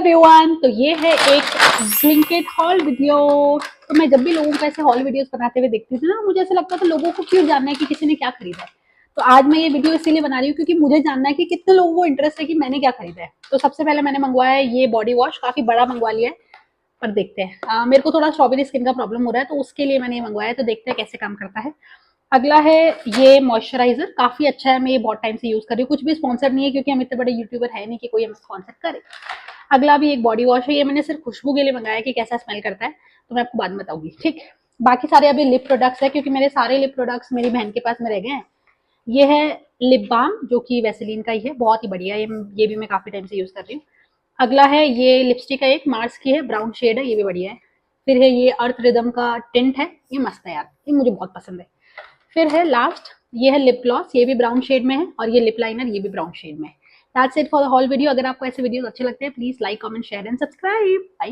Everyone, तो ये है एक ब्लिंकिट हॉल वीडियो। तो मैं जब भी लोगों को ऐसे हॉल वीडियोस बनाते हुए देखती थी ना, मुझे ऐसा लगता था लोगों को क्यों जानना है कि किसी ने क्या खरीदा है। तो आज मैं ये वीडियो इसीलिए बना रही हूँ क्योंकि मुझे जानना है कि कितने लोगों को इंटरेस्ट है कि मैंने क्या खरीदा है। तो सबसे पहले मैंने मंगवाया है ये बॉडी वॉश, काफी बड़ा मंगवा लिया है, पर देखते हैं। मेरे को थोड़ा स्ट्रॉबेरी स्किन का प्रॉब्लम हो रहा है, तो उसके लिए मैंने ये मंगवाया है, तो देखते हैं कैसे काम करता है। अगला है ये मॉइस्चराइजर, काफी अच्छा है, मैं ये बहुत टाइम से यूज कर रही हूँ। कुछ भी स्पॉन्सर नहीं है क्योंकि हम इतने बड़े यूट्यूबर है नहीं कि कोई हमें स्पॉन्सर करे। अगला भी एक बॉडी वॉश है, ये मैंने सिर्फ खुशबू के लिए मंगाया है कि कैसा स्मेल करता है, तो मैं आपको बाद में बताऊंगी। ठीक, बाकी सारे अभी लिप प्रोडक्ट्स है क्योंकि मेरे सारे लिप प्रोडक्ट्स मेरी बहन के पास में रह गए हैं। ये है लिप बाम, जो कि वैसलीन का ही है, बहुत ही बढ़िया है ये भी मैं काफी टाइम से यूज कर रही हूँ। अगला है ये लिपस्टिक है, एक मार्स की है, ब्राउन शेड है, ये भी बढ़िया है। फिर है ये अर्थ रिदम का टिंट है, ये मस्त है यार, ये मुझे बहुत पसंद है। फिर है लास्ट, ये है लिप ग्लॉस, ये भी ब्राउन शेड में है, और ये लिप लाइनर, ये भी ब्राउन शेड में है। That's it for the whole video. अगर आपको ऐसे वीडियोस अच्छे लगते हैं, please like, comment, share and subscribe. Bye.